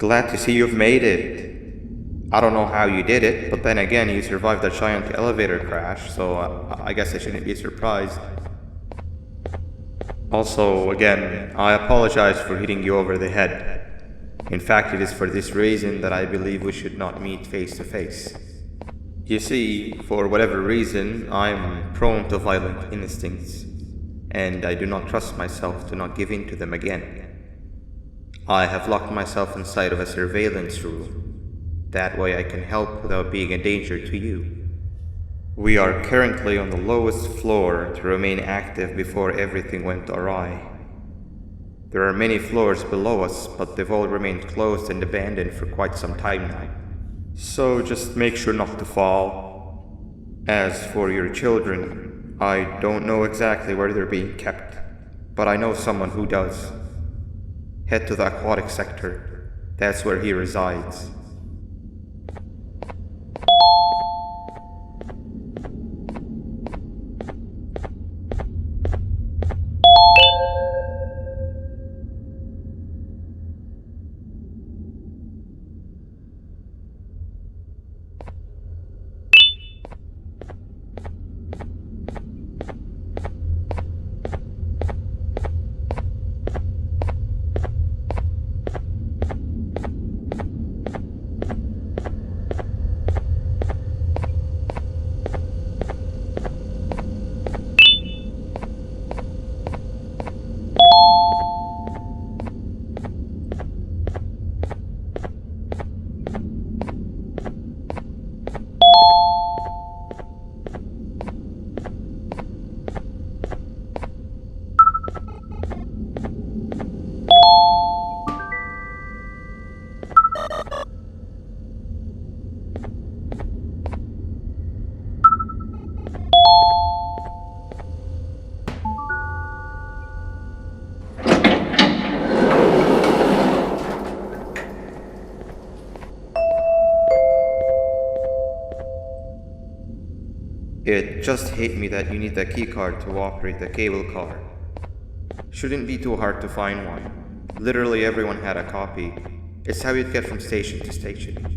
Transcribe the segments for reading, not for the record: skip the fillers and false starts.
Glad to see you've made it. I don't know how you did it, but then again, you survived a giant elevator crash, so I guess I shouldn't be surprised. Also, again, I apologize for hitting you over the head. In fact, it is for this reason that I believe we should not meet face to face. You see, for whatever reason, I'm prone to violent instincts, and I do not trust myself to not give in to them again. I have locked myself inside of a surveillance room. That way I can help without being a danger to you. We are currently on the lowest floor to remain active before everything went awry. There are many floors below us, but they've all remained closed and abandoned for quite some time now. So just make sure not to fall. As for your children, I don't know exactly where they're being kept, but I know someone who does. Head to the aquatic sector. That's where he resides. It just hit me that you need the keycard to operate the cable car. Shouldn't be too hard to find one. Literally everyone had a copy. It's how you'd get from station to station.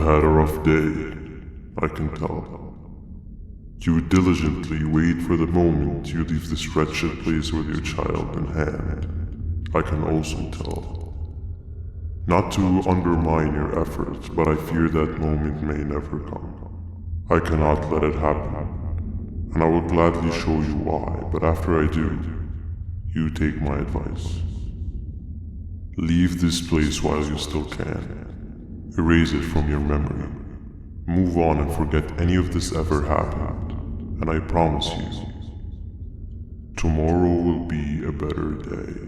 had a rough day, I can tell. You diligently wait for the moment you leave this wretched place with your child in hand. I can also tell. Not to undermine your efforts, but I fear that moment may never come. I cannot let it happen, and I will gladly show you why, but after I do, you take my advice. Leave this place while you still can. Erase it from your memory. Move on and forget any of this ever happened, and I promise you, tomorrow will be a better day.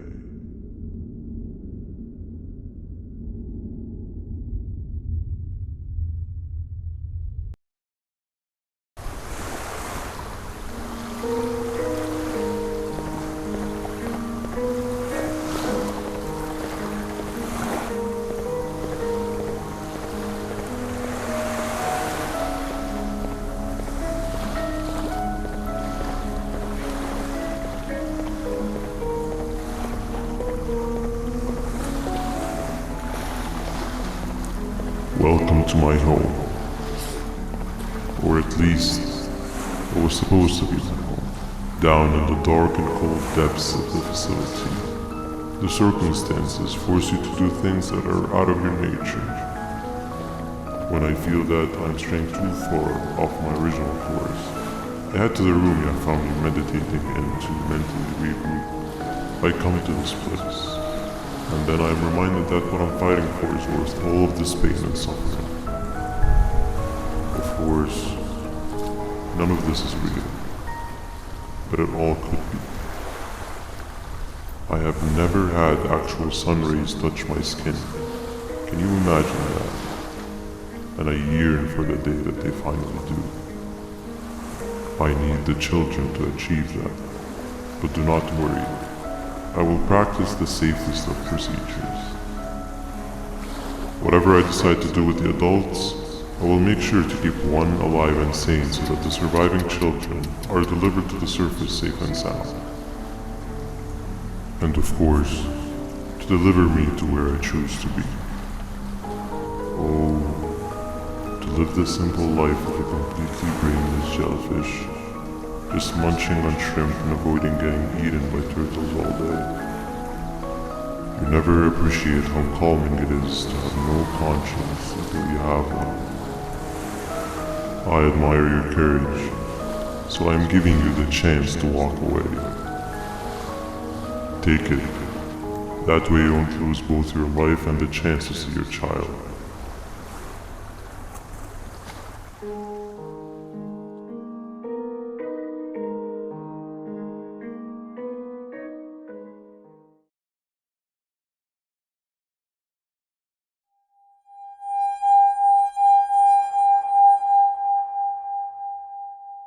Welcome to my home. Or at least, it was supposed to be my home. Down in the dark and cold depths of the facility, the circumstances force you to do things that are out of your nature. When I feel that I'm straying too far off my original course, I head to the room I found you meditating in to mentally regroup. I come to this place. And then I'm reminded that what I'm fighting for is worth all of this pain and suffering. Of course, none of this is real, but it all could be. I have never had actual sun rays touch my skin. Can you imagine that? And I yearn for the day that they finally do. I need the children to achieve that, but do not worry. I will practice the safest of procedures. Whatever I decide to do with the adults, I will make sure to keep one alive and sane so that the surviving children are delivered to the surface safe and sound. And of course, to deliver me to where I choose to be. Oh, to live the simple life of a completely brainless jellyfish, just munching on shrimp and avoiding getting eaten by turtles all day. You never appreciate how calming it is to have no conscience until you have one. I admire your courage, so I am giving you the chance to walk away. Take it. That way you won't lose both your life and the chance to see your child.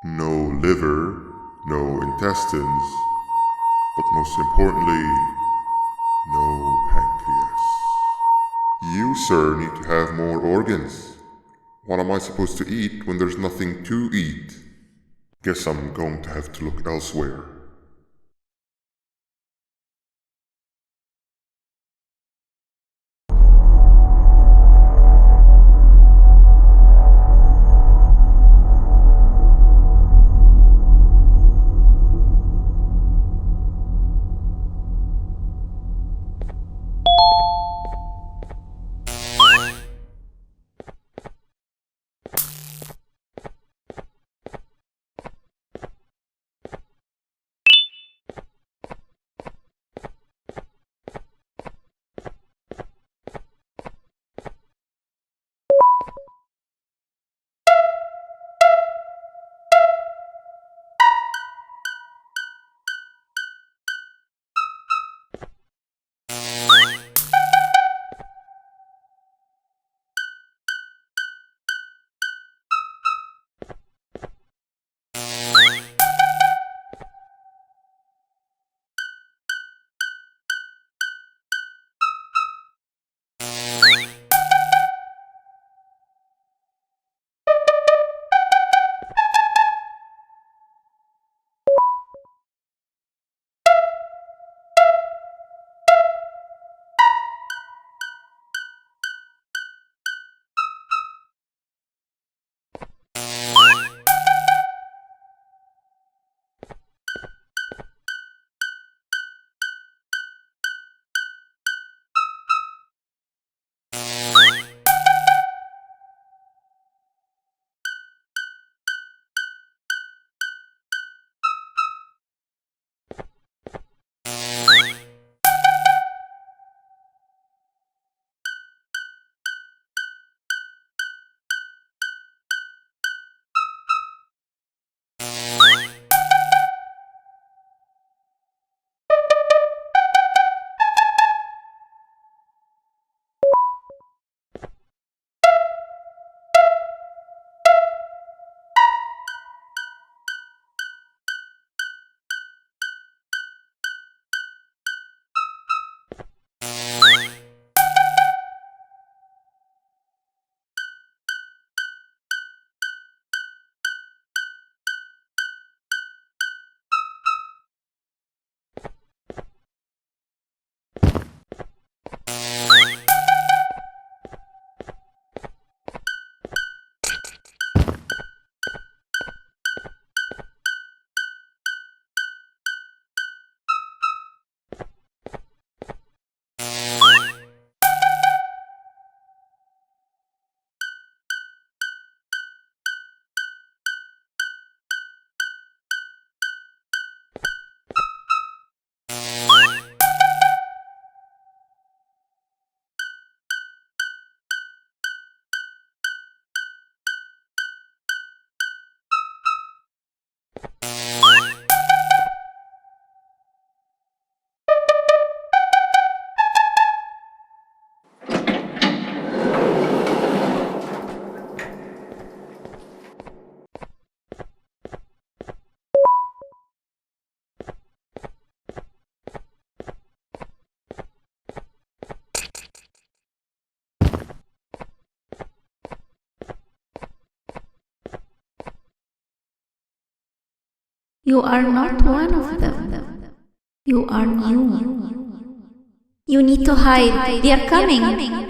No liver, no intestines, but most importantly, no pancreas. You, sir, need to have more organs. What am I supposed to eat when there's nothing to eat? Guess I'm going to have to look elsewhere. You are not one of them. You are new. You need to hide. They are coming.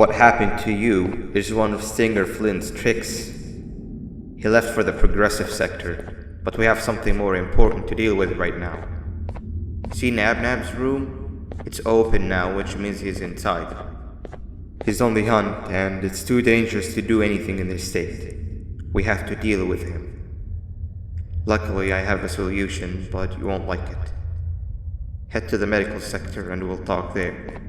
What happened to you is one of Stinger Flynn's tricks. He left for the progressive sector, but we have something more important to deal with right now. See Nabnab's room? It's open now, which means he's inside. He's on the hunt, and it's too dangerous to do anything in this state. We have to deal with him. Luckily, I have a solution, but you won't like it. Head to the medical sector and we'll talk there.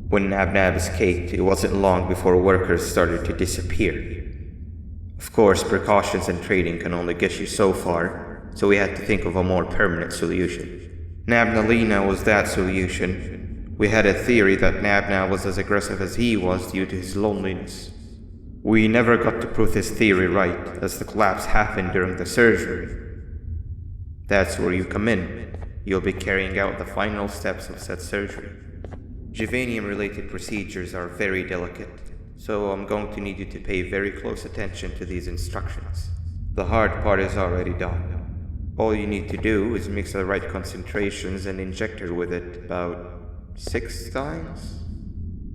When Nabnab escaped, it wasn't long before workers started to disappear. Of course, precautions and trading can only get you so far, so we had to think of a more permanent solution. Nabnalina was that solution. We had a theory that Nabnab was as aggressive as he was due to his loneliness. We never got to prove this theory right, as the collapse happened during the surgery. That's where you come in. You'll be carrying out the final steps of said surgery. Gevanium-related procedures are very delicate, so I'm going to need you to pay very close attention to these instructions. The hard part is already done. All you need to do is mix the right concentrations and inject her with it about 6 times.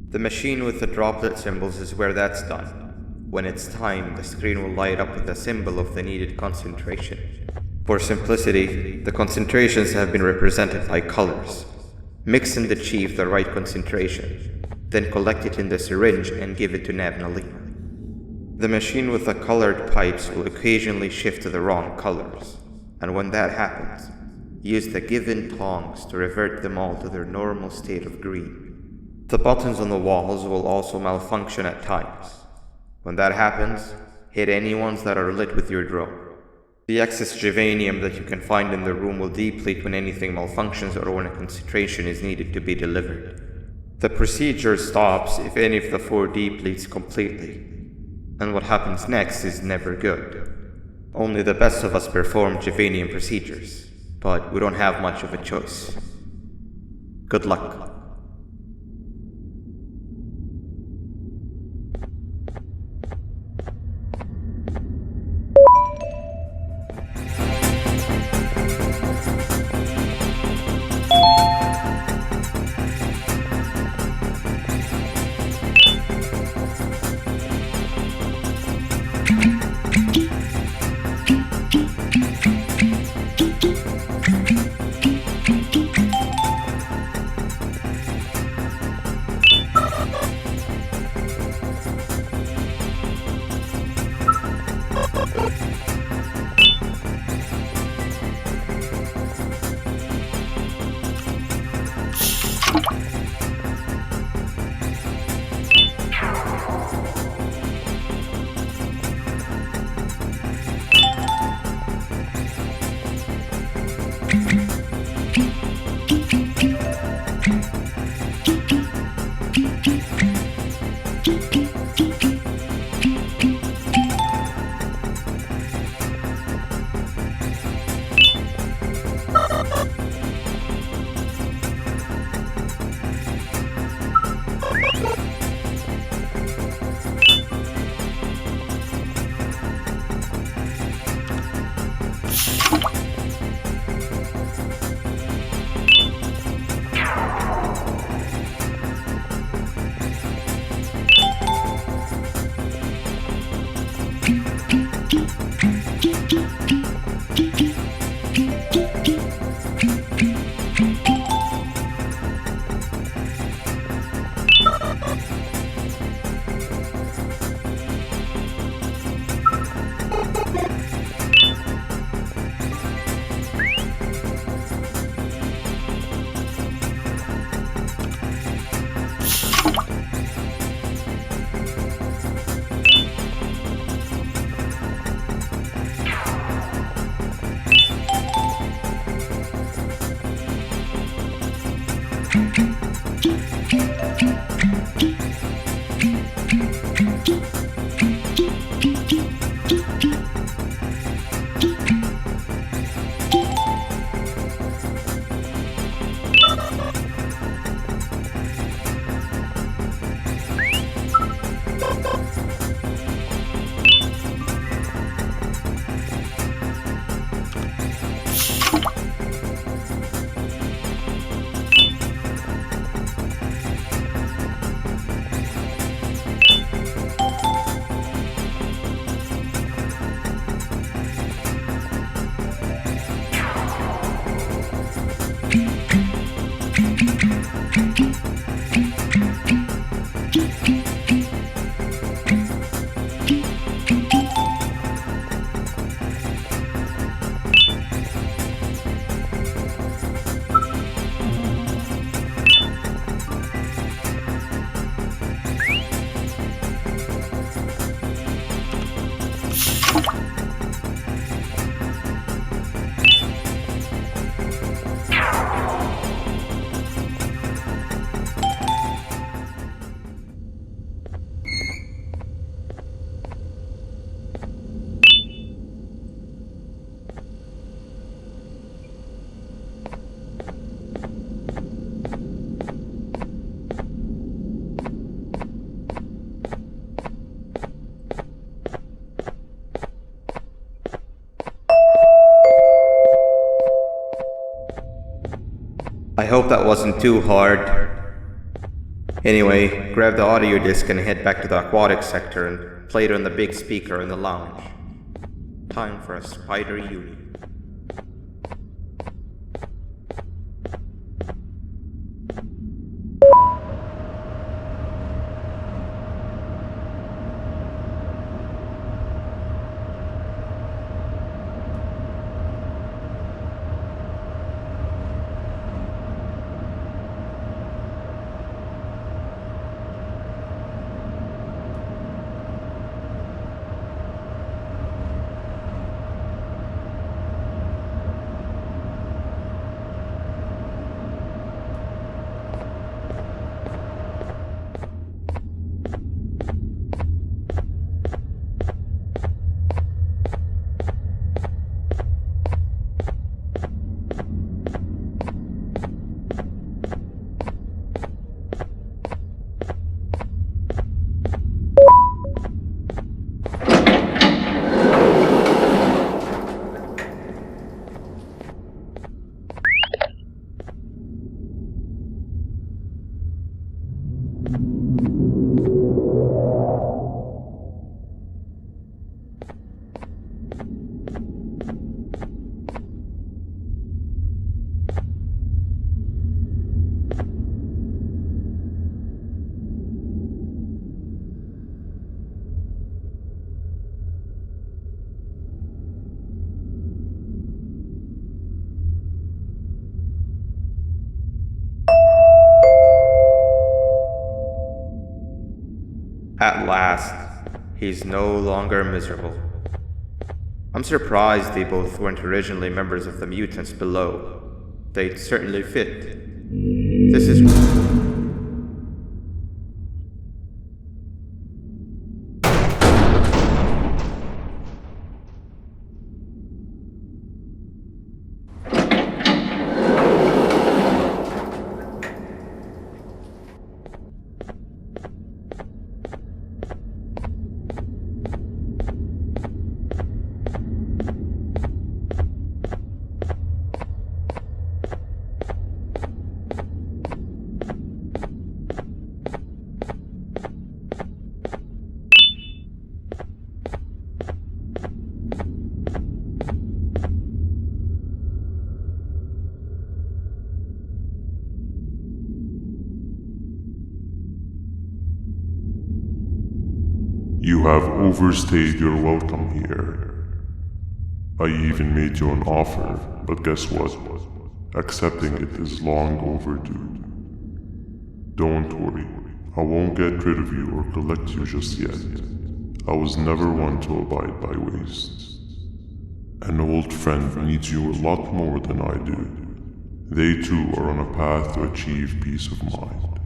The machine with the droplet symbols is where that's done. When it's time, the screen will light up with the symbol of the needed concentration. For simplicity, the concentrations have been represented by colors. Mix and achieve the right concentration, then collect it in the syringe and give it to Nabnalina. The machine with the colored pipes will occasionally shift to the wrong colors, and when that happens, use the given tongs to revert them all to their normal state of green. The buttons on the walls will also malfunction at times. When that happens, hit any ones that are lit with your drone. The excess Gevanium that you can find in the room will deplete when anything malfunctions or when a concentration is needed to be delivered. The procedure stops if any of the 4 depletes completely, and what happens next is never good. Only the best of us perform Gevanium procedures, but we don't have much of a choice. Good luck. I hope that wasn't too hard. Anyway, grab the audio disc and head back to the aquatic sector and play it on the big speaker in the lounge. Time for a spider uni. At last, he's no longer miserable. I'm surprised they both weren't originally members of the mutants below. They'd certainly fit. This is... You have overstayed your welcome here. I even made you an offer, but guess what? Accepting it is long overdue. Don't worry, I won't get rid of you or collect you just yet. I was never one to abide by waste. An old friend needs you a lot more than I do, They too are on a path to achieve peace of mind.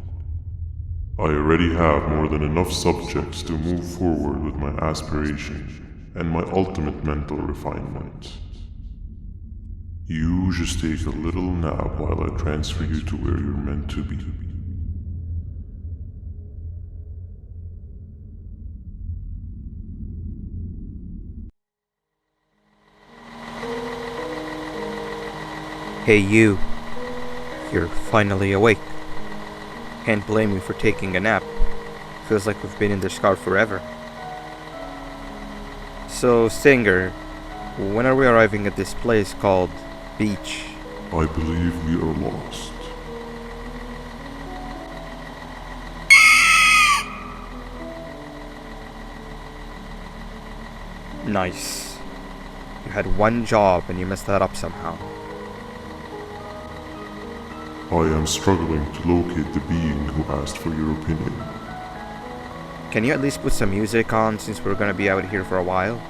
I already have more than enough subjects to move forward with my aspiration and my ultimate mental refinement. You just take a little nap while I transfer you to where you're meant to be. Hey you, you're finally awake. Can't blame you for taking a nap. Feels like we've been in this car forever. So, Stinger, when are we arriving at this place called Beach? I believe we are lost. Nice. You had one job and you messed that up somehow. I am struggling to locate the being who asked for your opinion. Can you at least put some music on since we're gonna be out here for a while?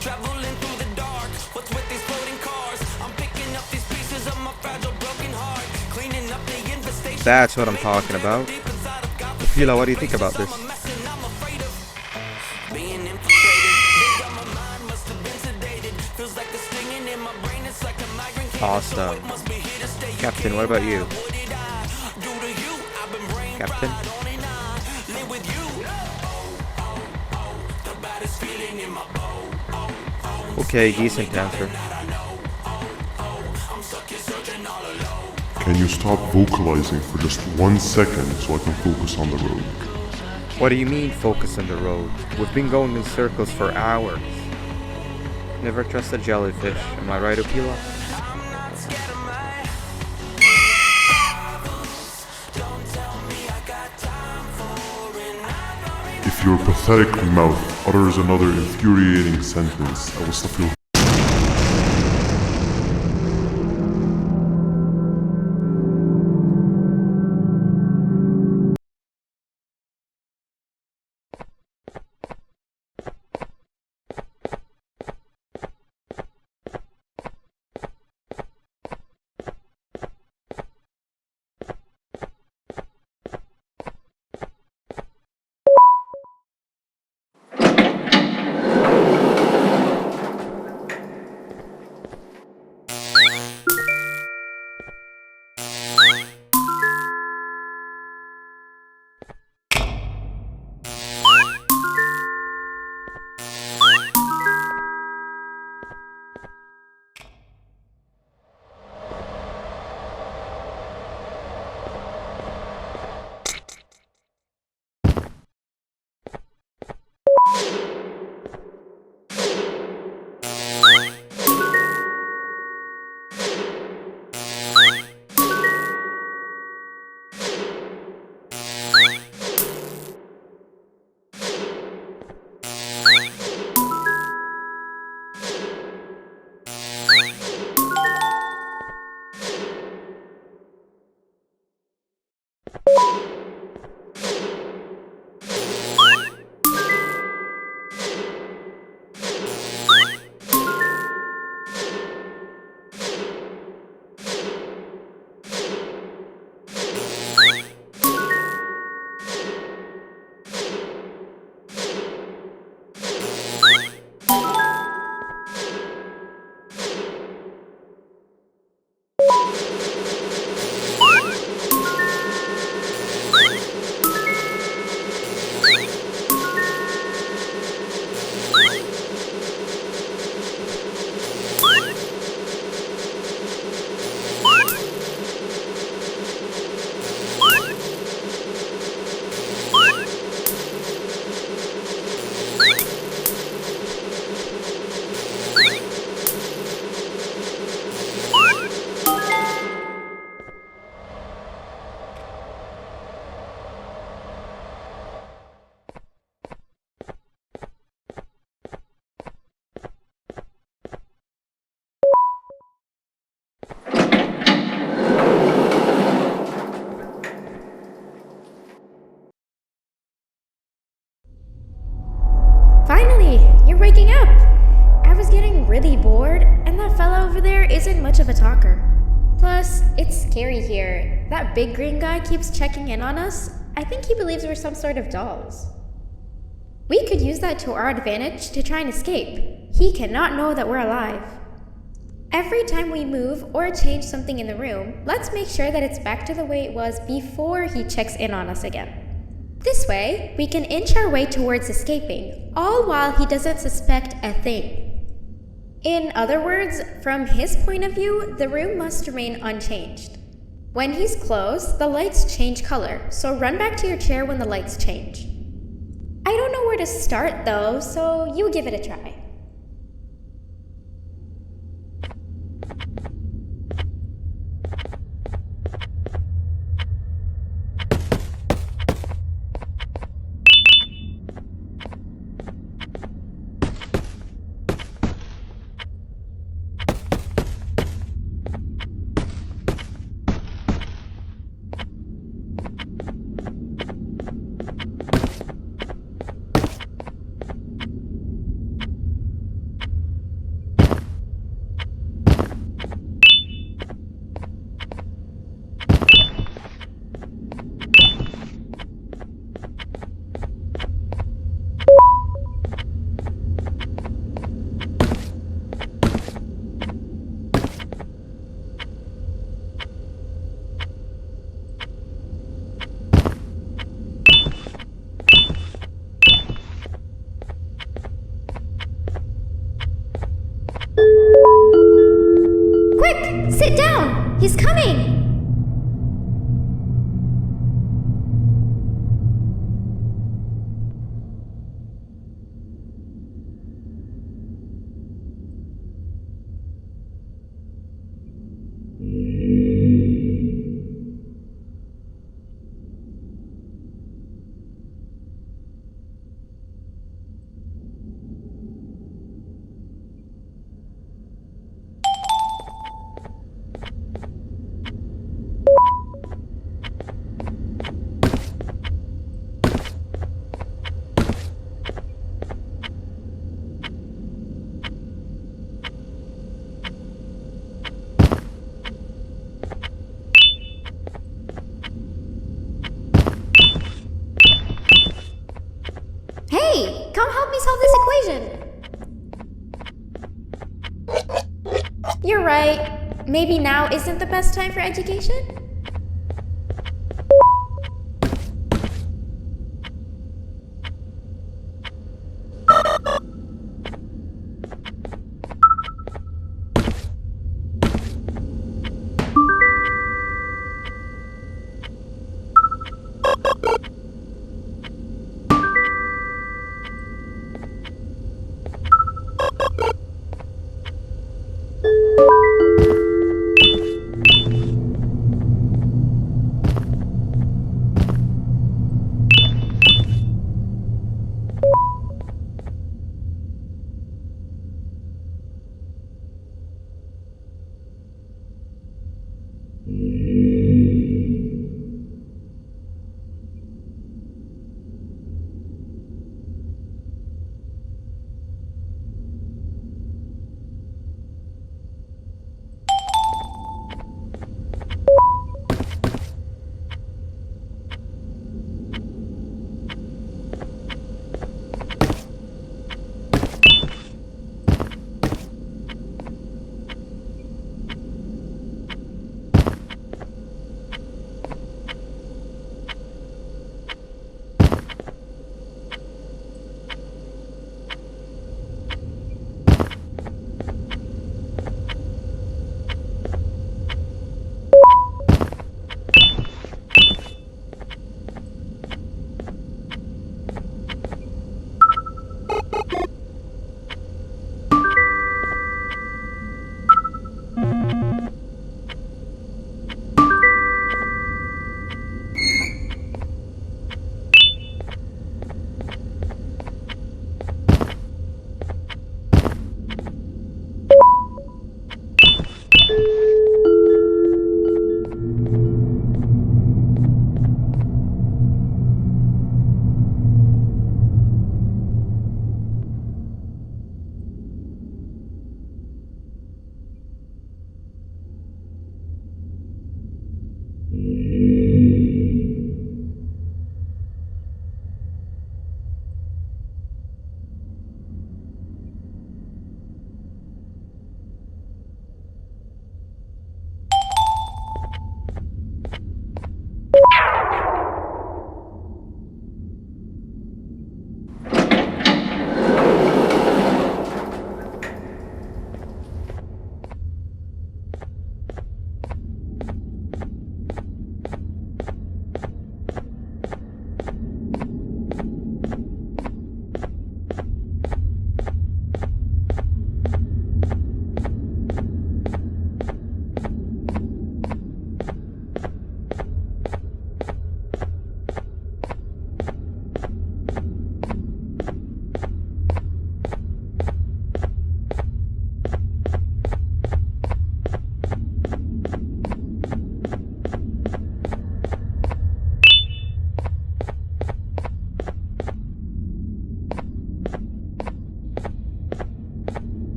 Traveling through the dark, what's with these floating cars? I'm picking up these pieces of my fragile broken heart, cleaning up the infestation. That's what I'm talking about. Fila, what do you think about this? Being infiltrated, they got my mind, must have been sedated. Feels like the stinging in my brain, it's like a migraine. Awesome. Captain, what about you? Captain? Okay, decent answer. Can you stop vocalizing for just 1 second so I can focus on the road? What do you mean focus on the road? We've been going in circles for hours. Never trust a jellyfish, am I right, Okila? If your pathetic mouth utters another infuriating sentence, I will stuff your there isn't much of a talker. Plus, it's scary here. That big green guy keeps checking in on us. I think he believes we're some sort of dolls. We could use that to our advantage to try and escape. He cannot know that we're alive. Every time we move or change something in the room, let's make sure that it's back to the way it was before he checks in on us again. This way, we can inch our way towards escaping, all while he doesn't suspect a thing. In other words, from his point of view, the room must remain unchanged. When he's close, the lights change color, so run back to your chair when the lights change. I don't know where to start though, so you give it a try. Quick! Sit down! He's coming! Hey, come help me solve this equation. You're right. Maybe now isn't the best time for education?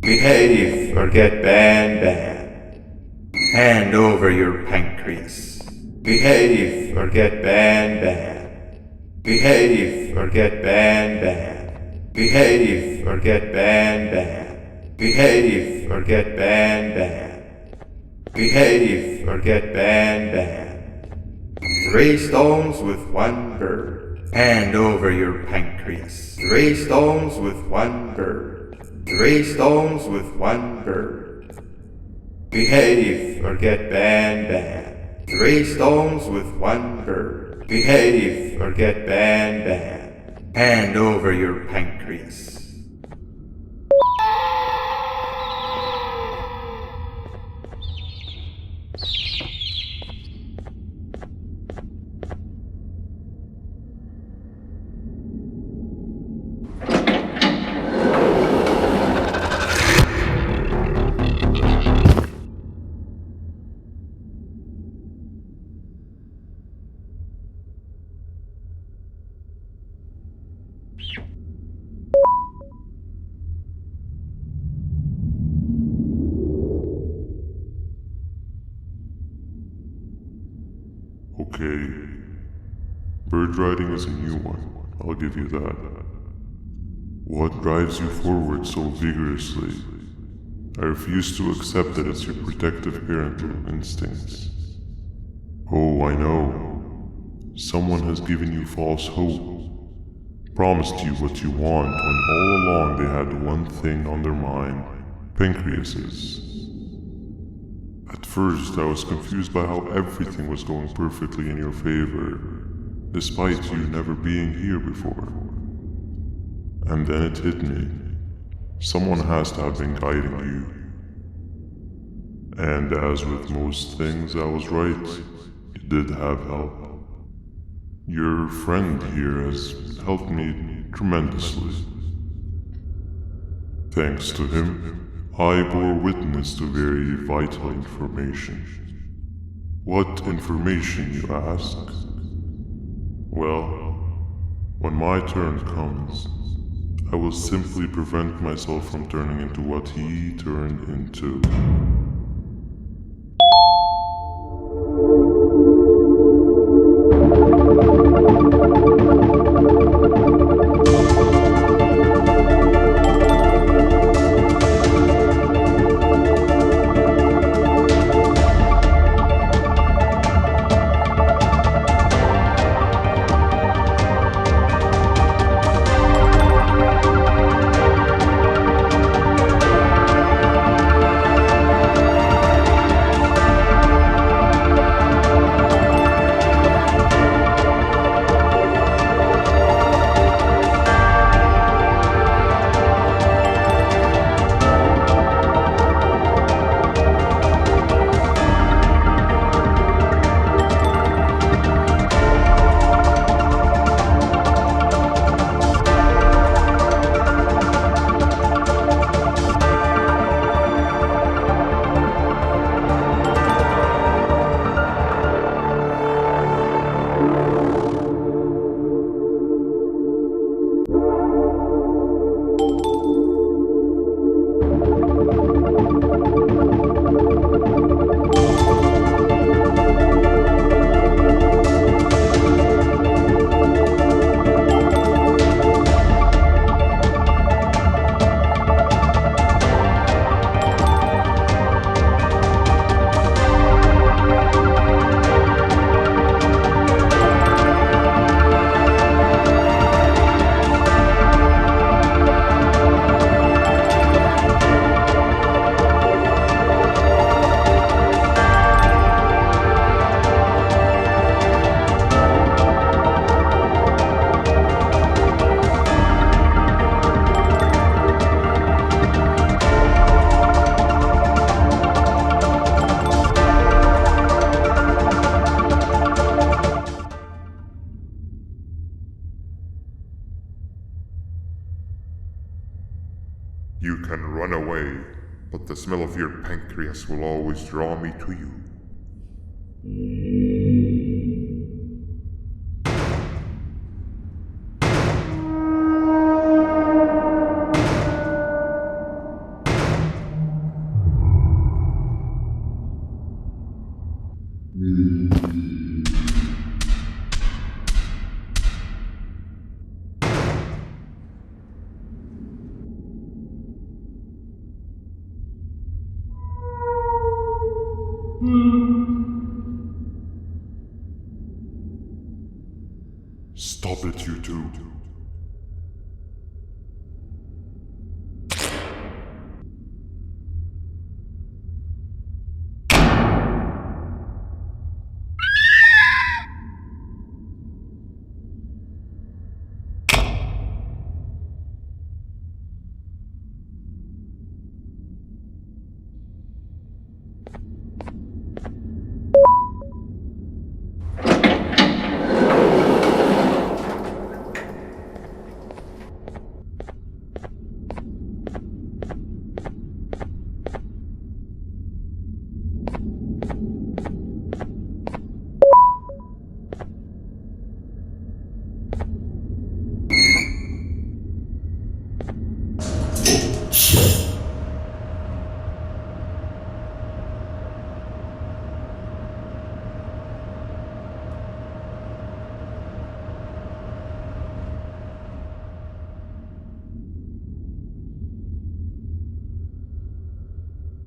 Behave or get Banban. Hand over your pancreas. Behave or get Banban. Behave or get Banban. Behave or get Banban. Behave or get Banban. Behave or get Banban. 3 stones with 1 bird. Hand over your pancreas. 3 stones with 1 bird. 3 stones with 1 bird. Behave or get Banban. 3 stones with 1 bird. Behave or get Banban. Hand over your pancreas. Okay. Bird riding is a new one, I'll give you that. What drives you forward so vigorously? I refuse to accept that it's your protective parental instincts. Oh, I know. Someone has given you false hope. Promised you what you want when all along they had one thing on their mind: pancreases. At first, I was confused by how everything was going perfectly in your favor, despite you never being here before. And then it hit me. Someone has to have been guiding you. And as with most things, I was right. You did have help. Your friend here has helped me tremendously. Thanks to him, I bore witness to very vital information. What information, you ask? Well, when my turn comes, I will simply prevent myself from turning into what he turned into. You can run away, but the smell of your pancreas will always draw me to you. Stop it, you two.